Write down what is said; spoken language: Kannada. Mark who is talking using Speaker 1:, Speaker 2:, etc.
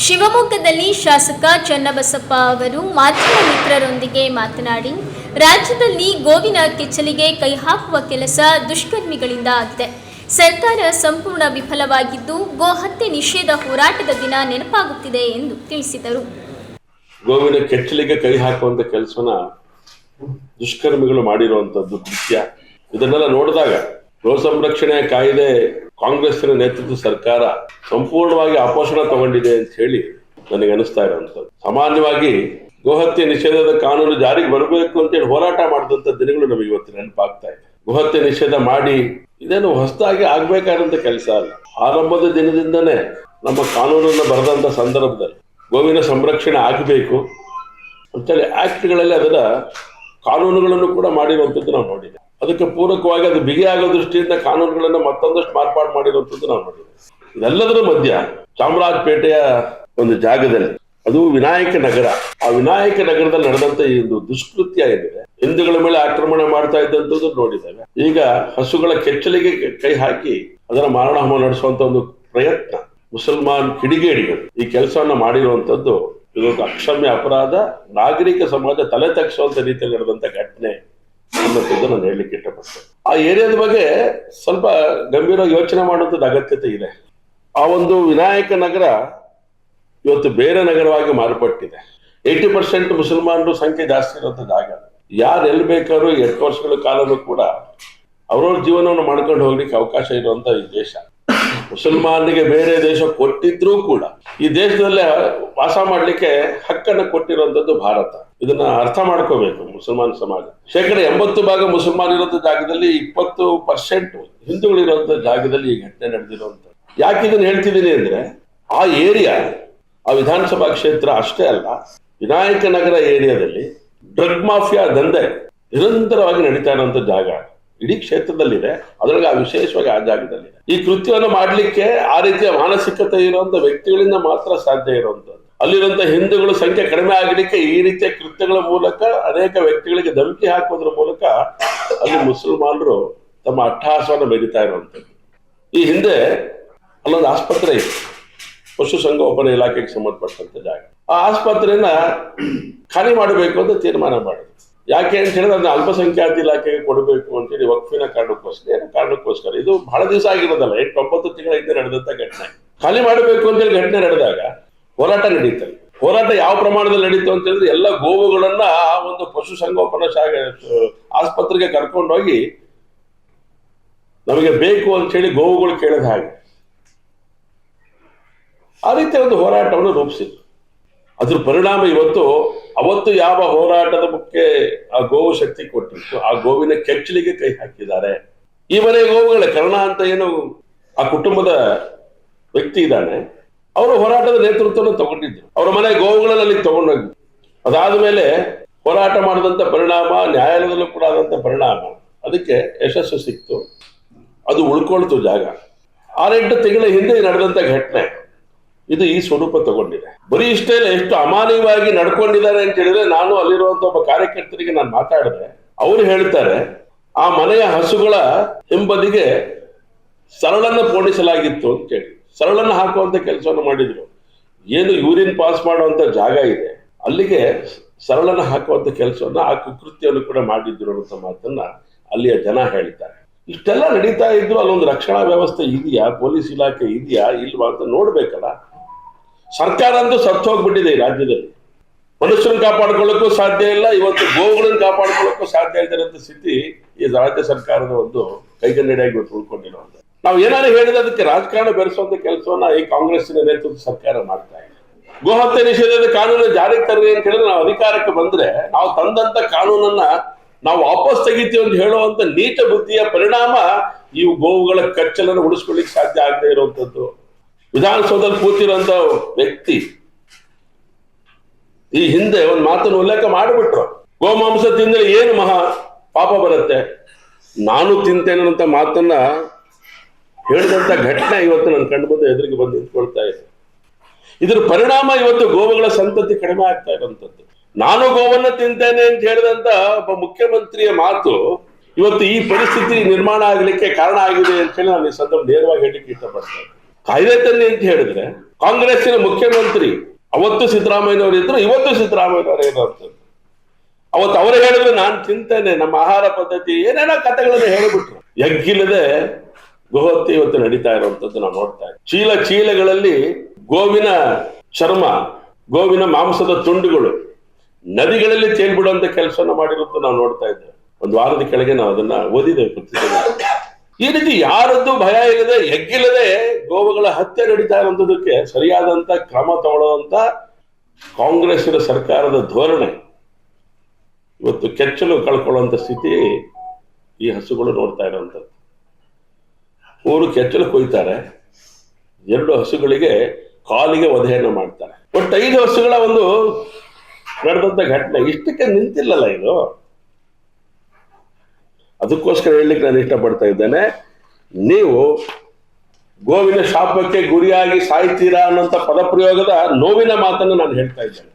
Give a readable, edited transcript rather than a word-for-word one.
Speaker 1: ಶಿವಮೊಗ್ಗದಲ್ಲಿ ಶಾಸಕ ಚನ್ನಬಸಪ್ಪ ಅವರು ಮಾಧ್ಯಮ ಮಿತ್ರರೊಂದಿಗೆ ಮಾತನಾಡಿ, ರಾಜ್ಯದಲ್ಲಿ ಗೋವಿನ ಕೆಚ್ಚಲಿಗೆ ಕೈ ಹಾಕುವ ಕೆಲಸ ದುಷ್ಕರ್ಮಿಗಳಿಂದ ಆಗಿದೆ. ಸರ್ಕಾರ ಸಂಪೂರ್ಣ ವಿಫಲವಾಗಿದ್ದು ಗೋಹತ್ಯೆ ನಿಷೇಧ ಹೋರಾಟದ ದಿನ ನೆನಪಾಗುತ್ತಿದೆ ಎಂದು ತಿಳಿಸಿದರು.
Speaker 2: ಗೋವಿನ ಕೆಚ್ಚಲಿಗೆ ಕೈ ಹಾಕುವಂತ ಕೆಲಸನ ದುಷ್ಕರ್ಮಿಗಳು ಮಾಡಿರುವಂತದ್ದು ಕೃತ್ಯ. ಇದನ್ನೆಲ್ಲ ನೋಡಿದಾಗ ಗೋ ಸಂರಕ್ಷಣೆ ಕಾಯ್ದೆ ಕಾಂಗ್ರೆಸ್ಸಿನ ನೇತೃತ್ವದ ಸರ್ಕಾರ ಸಂಪೂರ್ಣವಾಗಿ ಅಪೋಷಣ ತಗೊಂಡಿದೆ ಅಂತ ಹೇಳಿ ನನಗೆ ಅನಿಸ್ತಾ ಇರುವಂತದ್ದು. ಸಾಮಾನ್ಯವಾಗಿ ಗೋಹತ್ಯೆ ನಿಷೇಧದ ಕಾನೂನು ಜಾರಿಗೆ ಬರಬೇಕು ಅಂತೇಳಿ ಹೋರಾಟ ಮಾಡಿದಂತ ದಿನಗಳು ನಮಗೆ ಇವತ್ತು ನೆನಪಾಗ್ತಾ ಇದೆ. ಗೋಹತ್ಯೆ ನಿಷೇಧ ಮಾಡಿ ಇದೇನು ಹೊಸದಾಗಿ ಆಗ್ಬೇಕಾದಂತ ಕೆಲಸ ಅಲ್ಲ. ಆರಂಭದ ದಿನದಿಂದನೇ ನಮ್ಮ ಕಾನೂನನ್ನು ಬರೆದಂತ ಸಂದರ್ಭದಲ್ಲಿ ಗೋವಿನ ಸಂರಕ್ಷಣೆ ಆಗಬೇಕು ಅಂತೇಳಿ ಆಕ್ಟ್ಗಳಲ್ಲಿ ಅದರ ಕಾನೂನುಗಳನ್ನು ಕೂಡ ಮಾಡಿರುವಂತದ್ದು ನಾವು ನೋಡಿದ್ದೇವೆ. ಅದಕ್ಕೆ ಪೂರಕವಾಗಿ ಅದು ಬಿಗಿಯಾಗೋ ದೃಷ್ಟಿಯಿಂದ ಕಾನೂನುಗಳನ್ನು ಮತ್ತೊಂದಷ್ಟು ಮಾರ್ಪಾಡು ಮಾಡಿರುವಂತದ್ದು ನಾವು ನೋಡಿದ್ದೇವೆ. ಇದೆಲ್ಲದರ ಮಧ್ಯ ಚಾಮರಾಜಪೇಟೆಯ ಒಂದು ಜಾಗದಲ್ಲಿ, ಅದು ವಿನಾಯಕ ನಗರ, ಆ ವಿನಾಯಕ ನಗರದಲ್ಲಿ ನಡೆದಂತ ಈ ಒಂದು ದುಷ್ಕೃತ್ಯ ಏನಿದೆ, ಹಿಂದೂಗಳ ಮೇಲೆ ಆಕ್ರಮಣ ಮಾಡ್ತಾ ಇದ್ದಂಥದ್ದು ನೋಡಿದ್ದೇವೆ. ಈಗ ಹಸುಗಳ ಕೆಚ್ಚಲಿಗೆ ಕೈ ಹಾಕಿ ಅದರ ಮಾರಣ ಹೋಮ ನಡೆಸುವಂತ ಒಂದು ಪ್ರಯತ್ನ ಮುಸಲ್ಮಾನ್ ಕಿಡಿಗೇಡಿಗಳು ಈ ಕೆಲಸವನ್ನ ಮಾಡಿರುವಂತದ್ದು ಇದೊಂದು ಅಕ್ಷಮ್ಯ ಅಪರಾಧ. ನಾಗರಿಕ ಸಮಾಜ ತಲೆ ತಗ್ಗಿಸುವಂತ ರೀತಿಯಲ್ಲಿ ನಡೆದಂತ ಘಟನೆ ಅನ್ನೋದು ನಾನು ಹೇಳಲಿಕ್ಕೆ ಇಷ್ಟಪಡ್ತೇನೆ. ಆ ಏರಿಯಾದ ಬಗ್ಗೆ ಸ್ವಲ್ಪ ಗಂಭೀರವಾಗಿ ಯೋಚನೆ ಮಾಡುವಂಥದ್ದು ಅಗತ್ಯತೆ ಇದೆ. ಆ ಒಂದು ವಿನಾಯಕ ನಗರ ಇವತ್ತು ಬೇರೆ ನಗರವಾಗಿ ಮಾರ್ಪಟ್ಟಿದೆ. 80% ಮುಸಲ್ಮಾನರು ಸಂಖ್ಯೆ ಜಾಸ್ತಿ ಇರುವಂತ ಜಾಗ. ಯಾರು ಎಲ್ಲಿ ಬೇಕಾದ್ರೂ 8 ವರ್ಷಗಳ ಕಾಲನೂ ಕೂಡ ಅವ್ರವ್ರ ಜೀವನವನ್ನು ಮಾಡ್ಕೊಂಡು ಹೋಗ್ಲಿಕ್ಕೆ ಅವಕಾಶ ಇರುವಂತ ಈ ದೇಶ. ಮುಸಲ್ಮಾನರಿಗೆ ಬೇರೆ ದೇಶ ಕೊಟ್ಟಿದ್ರೂ ಕೂಡ ಈ ದೇಶದಲ್ಲೇ ವಾಸ ಮಾಡ್ಲಿಕ್ಕೆ ಹಕ್ಕನ್ನು ಕೊಟ್ಟಿರುವಂತದ್ದು ಭಾರತ. ಇದನ್ನ ಅರ್ಥ ಮಾಡ್ಕೋಬೇಕು ಮುಸಲ್ಮಾನ ಸಮಾಜ. 80% ಮುಸಲ್ಮಾನ್ ಇರುವಂತ ಜಾಗದಲ್ಲಿ 20% ಹಿಂದೂಗಳಿರುವಂತ ಜಾಗದಲ್ಲಿ ಈ ಘಟನೆ ನಡೆದಿರುವಂತ. ಯಾಕೆ ಇದನ್ನ ಹೇಳ್ತಿದ್ದೀನಿ ಅಂದ್ರೆ, ಆ ಏರಿಯಾ, ಆ ವಿಧಾನಸಭಾ ಕ್ಷೇತ್ರ ಅಷ್ಟೇ ಅಲ್ಲ, ವಿನಾಯಕ ನಗರ ಏರಿಯಾದಲ್ಲಿ ಡ್ರಗ್ ಮಾಫಿಯಾ ದಂಧೆ ನಿರಂತರವಾಗಿ ನಡೀತಾ ಇರುವಂತ ಜಾಗ ಇಡೀ ಕ್ಷೇತ್ರದಲ್ಲಿದೆ. ಅದರೊಳಗೆ ಆ ವಿಶೇಷವಾಗಿ ಆ ಜಾಗದಲ್ಲಿದೆ. ಈ ಕೃತ್ಯವನ್ನು ಮಾಡ್ಲಿಕ್ಕೆ ಆ ರೀತಿಯ ಮಾನಸಿಕತೆ ಇರುವಂತ ವ್ಯಕ್ತಿಗಳಿಂದ ಮಾತ್ರ ಸಾಧ್ಯ ಇರುವಂತದ್ದು. ಅಲ್ಲಿರುವಂತ ಹಿಂದೂಗಳ ಸಂಖ್ಯೆ ಕಡಿಮೆ ಆಗಲಿಕ್ಕೆ ಈ ರೀತಿಯ ಕೃತ್ಯಗಳ ಮೂಲಕ ಅನೇಕ ವ್ಯಕ್ತಿಗಳಿಗೆ ಧಮಕಿ ಹಾಕುವುದರ ಮೂಲಕ ಅಲ್ಲಿ ಮುಸಲ್ಮಾನರು ತಮ್ಮ ಅಟ್ಟಹಾಸವನ್ನು ಮೆರೀತಾ ಇರುವಂತದ್ದು. ಈ ಹಿಂದೆ ಅಲ್ಲೊಂದು ಆಸ್ಪತ್ರೆ ಇತ್ತು, ಪಶು ಸಂಗೋಪನಾ ಇಲಾಖೆಗೆ ಸಂಬಂಧಪಟ್ಟಂತ ಜಾಗ. ಆ ಆಸ್ಪತ್ರೆಯನ್ನ ಖಾಲಿ ಮಾಡಬೇಕು ಅಂತ ತೀರ್ಮಾನ ಮಾಡಿದ್ರು. ಯಾಕೆ ಅಂತ ಹೇಳಿದ್ರೆ ಅದನ್ನ ಅಲ್ಪಸಂಖ್ಯಾತ ಇಲಾಖೆಗೆ ಕೊಡಬೇಕು ಅಂತೇಳಿ ವಕ್ಫಿನ ಕಾರಣಕ್ಕೋಸ್ಕರ. ಇದು ಬಹಳ ದಿವಸ ಆಗಿರೋದಲ್ಲ, 8-9 ತಿಂಗಳ ಹಿಂದೆ ನಡೆದಂತ ಘಟನೆ. ಖಾಲಿ ಮಾಡಬೇಕು ಅಂತೇಳಿ ಘಟನೆ ನಡೆದಾಗ ಹೋರಾಟ ನಡೀತದೆ. ಹೋರಾಟ ಯಾವ ಪ್ರಮಾಣದಲ್ಲಿ ನಡೀತು ಅಂತ ಹೇಳಿದ್ರೆ, ಎಲ್ಲ ಗೋವುಗಳನ್ನ ಆ ಒಂದು ಪಶು ಸಂಗೋಪನಾ ಆಸ್ಪತ್ರೆಗೆ ಕರ್ಕೊಂಡೋಗಿ ನಮಗೆ ಬೇಕು ಅಂತ ಹೇಳಿ ಗೋವುಗಳು ಕೇಳಿದ ಹಾಗೆ ಆ ರೀತಿಯ ಒಂದು ಹೋರಾಟವನ್ನು ರೂಪಿಸಿದ್ರು. ಅದ್ರ ಪರಿಣಾಮ ಇವತ್ತು, ಅವತ್ತು ಯಾವ ಹೋರಾಟದ ಮುಖ್ಯ ಆ ಗೋವು ಶಕ್ತಿ ಕೊಟ್ಟಿತ್ತು, ಆ ಗೋವಿನ ಕೆಚ್ಚಲಿಗೆ ಕೈ ಹಾಕಿದ್ದಾರೆ. ಈ ಮನೆ ಗೋವುಗಳ ಕರ್ಣ ಅಂತ ಏನು ಆ ಕುಟುಂಬದ ವ್ಯಕ್ತಿ ಇದ್ದಾನೆ, ಅವರು ಹೋರಾಟದ ನೇತೃತ್ವವನ್ನು ತಗೊಂಡಿದ್ರು. ಅವರ ಮನೆ ಗೋವುಗಳಲ್ಲಿ ಅಲ್ಲಿ ತಗೊಂಡೋಗಿದ್ರು. ಅದಾದ ಮೇಲೆ ಹೋರಾಟ ಮಾಡಿದಂತ ಪರಿಣಾಮ, ನ್ಯಾಯಾಲಯದಲ್ಲೂ ಕೂಡ ಆದಂತ ಪರಿಣಾಮ, ಅದಕ್ಕೆ ಯಶಸ್ಸು ಸಿಕ್ತು. ಅದು ಉಳ್ಕೊಳ್ತು ಜಾಗ. 6-8 ತಿಂಗಳ ಹಿಂದೆ ನಡೆದಂತ ಘಟನೆ ಇದು ಈ ಸ್ವರೂಪ ತಗೊಂಡಿದೆ. ಬರೀ ಇಷ್ಟೇ ಇಲ್ಲ, ಎಷ್ಟು ಅಮಾನವೀಯವಾಗಿ ನಡ್ಕೊಂಡಿದ್ದಾರೆ ಅಂತ ಹೇಳಿದ್ರೆ, ನಾನು ಅಲ್ಲಿರುವಂತ ಒಬ್ಬ ಕಾರ್ಯಕರ್ತರಿಗೆ ನಾನು ಮಾತಾಡಿದೆ. ಅವರು ಹೇಳ್ತಾರೆ, ಆ ಮನೆಯ ಹಸುಗಳ ಹಿಂಬದಿಗೆ ಸರಳನ್ನ ಪೋಣಿಸಲಾಗಿತ್ತು ಅಂತ ಹೇಳಿ ಸರಳನ್ನ ಹಾಕುವಂತ ಕೆಲಸವನ್ನು ಮಾಡಿದ್ರು. ಏನು ಯೂರಿನ್ ಪಾಸ್ ಮಾಡುವಂತ ಜಾಗ ಇದೆ, ಅಲ್ಲಿಗೆ ಸರಳನ್ನ ಹಾಕುವಂತ ಕೆಲಸವನ್ನ, ಆ ಕುಕೃತ್ಯವನ್ನು ಕೂಡ ಮಾಡಿದ್ರು ಅಂತ ಮಾತನ್ನ ಅಲ್ಲಿಯ ಜನ ಹೇಳ್ತಾರೆ. ಇಷ್ಟೆಲ್ಲ ನಡೀತಾ ಇದ್ರು, ಅಲ್ಲೊಂದು ರಕ್ಷಣಾ ವ್ಯವಸ್ಥೆ ಇದೆಯಾ, ಪೊಲೀಸ್ ಇಲಾಖೆ ಇದೆಯಾ ಇಲ್ವಾ ಅಂತ ನೋಡ್ಬೇಕಲ್ಲ. ಸರ್ಕಾರ ಅಂತೂ ಸತ್ತು ಹೋಗ್ಬಿಟ್ಟಿದೆ ಈ ರಾಜ್ಯದಲ್ಲಿ. ಮನುಷ್ಯರನ್ನ ಕಾಪಾಡ್ಕೊಳ್ಳೋಕ್ಕೂ ಸಾಧ್ಯ ಇಲ್ಲ, ಇವತ್ತು ಗೋವುಗಳನ್ನ ಕಾಪಾಡ್ಕೊಳ್ಳೋಕ್ಕೂ ಸಾಧ್ಯ ಇಲ್ಲದಂತ ಸ್ಥಿತಿ ಈ ರಾಜ್ಯ ಸರ್ಕಾರದ ಒಂದು ಕೈಗನ್ನಡಿಯಾಗಿ ಇವತ್ತು ಉಳ್ಕೊಂಡಿರುವಂತ. ನಾವು ಏನಾದ್ರು ಹೇಳಿದ್ರೆ ಅದಕ್ಕೆ ರಾಜಕಾರಣ ಬೆರೆಸುವಂತ ಕೆಲಸವನ್ನ ಈ ಕಾಂಗ್ರೆಸ್ಸಿನ ನೇತೃತ್ವದ ಸರ್ಕಾರ ಮಾಡ್ತಾ ಇದೆ. ಗೋಹತ್ಯೆ ನಿಷೇಧದ ಕಾನೂನು ಜಾರಿಗೆ ತರ್ರಿ ಅಂತ ಹೇಳಿದ್ರೆ, ನಾವು ಅಧಿಕಾರಕ್ಕೆ ಬಂದ್ರೆ ನಾವು ತಂದಂತ ಕಾನೂನನ್ನ ನಾವು ವಾಪಸ್ ತೆಗಿತೀವಿ ಅಂತ ಹೇಳುವಂತ ನೀಚ ಬುದ್ಧಿಯ ಪರಿಣಾಮ ಈ ಗೋವುಗಳ ಕಚ್ಚಲನ್ನು ಉಳಿಸ್ಕೊಳ್ಳಿಕ್ಕೆ ಸಾಧ್ಯ ಆಗದೆ ಇರುವಂತದ್ದು. ವಿಧಾನಸೌಧದಲ್ಲಿ ಕೂತಿರುವಂತ ವ್ಯಕ್ತಿ ಈ ಹಿಂದೆ ಒಂದು ಮಾತನ್ನು ಉಲ್ಲೇಖ ಮಾಡಿಬಿಟ್ರು, ಗೋಮಾಂಸ ತಿಂದ್ರೆ ಏನು ಮಹಾ ಪಾಪ ಬರುತ್ತೆ, ನಾನು ತಿಂತೇನೆ ಅಂತ ಮಾತನ್ನ ಹೇಳಿದಂತ ಘಟನೆ ಇವತ್ತು ನನ್ನ ಕಣ್ಣು ಮುಂದೆ ಎದುರಿಗೆ ಬಂದು ನಿಂತ್ಕೊಳ್ತಾ ಇದೆ. ಇದ್ರ ಪರಿಣಾಮ ಇವತ್ತು ಗೋವುಗಳ ಸಂತತಿ ಕಡಿಮೆ ಆಗ್ತಾ ಇರುವಂತದ್ದು. ನಾನು ಗೋವನ್ನ ತಿಂತೇನೆ ಅಂತ ಹೇಳಿದಂತ ಒಬ್ಬ ಮುಖ್ಯಮಂತ್ರಿಯ ಮಾತು ಇವತ್ತು ಈ ಪರಿಸ್ಥಿತಿ ನಿರ್ಮಾಣ ಆಗ್ಲಿಕ್ಕೆ ಕಾರಣ ಆಗಿದೆ ಅಂತ ಹೇಳಿ ನಾನು ಈ ಸಂದರ್ಭ ನೇರವಾಗಿ ಹೇಳಲಿಕ್ಕೆ ಇಷ್ಟಪಡ್ತೇನೆ. ಕಾಯ್ದೆ ತನ್ನಿ ಅಂತ ಹೇಳಿದ್ರೆ ಕಾಂಗ್ರೆಸ್ಸಿನ ಮುಖ್ಯಮಂತ್ರಿ ಅವತ್ತು ಸಿದ್ದರಾಮಯ್ಯನವರು ಇದ್ರು, ಇವತ್ತು ಸಿದ್ದರಾಮಯ್ಯನವರು ಇರುವಂತದ್ದು. ಅವತ್ತು ಅವರೇ ಹೇಳಿದ್ರು ನಾನು ತಿಂತೇನೆ, ನಮ್ಮ ಆಹಾರ ಪದ್ಧತಿ ಏನೇನೋ ಕಥೆಗಳನ್ನು ಹೇಳಿಬಿಟ್ರು. ಎಗ್ಗಿಲ್ಲದೆ ಗೋಹತ್ಯೆ ಇವತ್ತು ನಡೀತಾ ಇರುವಂತದ್ದು ನಾವು ನೋಡ್ತಾ ಇದ್ದೀವಿ. ಚೀಲಗಳಲ್ಲಿ ಗೋವಿನ ಚರ್ಮ, ಗೋವಿನ ಮಾಂಸದ ತುಂಡುಗಳು ನದಿಗಳಲ್ಲಿ ತೇಲ್ಬಿಡುವಂತ ಕೆಲಸವನ್ನ ಮಾಡಿರುವಂತ ನಾವು ನೋಡ್ತಾ ಇದ್ದೇವೆ. ಒಂದು ವಾರದ ಕೆಳಗೆ ನಾವು ಅದನ್ನ ಓದಿದ್ದೇವೆ ಪತ್ರಿಕೆಗಳಲ್ಲಿ. ಈ ರೀತಿ ಯಾರದ್ದು ಭಯ ಇಲ್ಲದೆ ಎಗ್ಗಿಲ್ಲದೆ ಗೋವುಗಳ ಹತ್ಯೆ ನಡೀತಾ ಇರುವಂತದಕ್ಕೆ ಸರಿಯಾದಂತ ಕ್ರಮ ತಗೊಳ್ಳುವಂತ ಕಾಂಗ್ರೆಸ್ಸಿನ ಸರ್ಕಾರದ ಧೋರಣೆ ಇವತ್ತು ಕೆಚ್ಚಲು ಕಳ್ಕೊಳ್ಳುವಂತ ಸ್ಥಿತಿ ಈ ಹಸುಗಳು ನೋಡ್ತಾ ಇರುವಂತದ್ದು. 3 ಕೆಚ್ಚಲು ಕೊಯ್ತಾರೆ, 2 ಹಸುಗಳಿಗೆ ಕಾಲಿಗೆ ವಧೆಯನ್ನು ಮಾಡ್ತಾರೆ. ಒಟ್ಟು 5 ಹಸುಗಳ ಒಂದು ನಡೆದಂತ ಘಟನೆ ಇಷ್ಟಕ್ಕೆ ನಿಂತಿಲ್ಲಲ್ಲ ಇದು. ಅದಕ್ಕೋಸ್ಕರ ಹೇಳಲಿಕ್ಕೆ ನಾನು ಇಷ್ಟಪಡ್ತಾ ಇದ್ದೇನೆ, ನೀವು ಗೋವಿನ ಶಾಪಕ್ಕೆ ಗುರಿಯಾಗಿ ಸಾಯ್ತೀರಾ ಅನ್ನೋಂಥ ಪದಪ್ರಯೋಗದ ನೋವಿನ ಮಾತನ್ನು ನಾನು ಹೇಳ್ತಾ ಇದ್ದೇನೆ.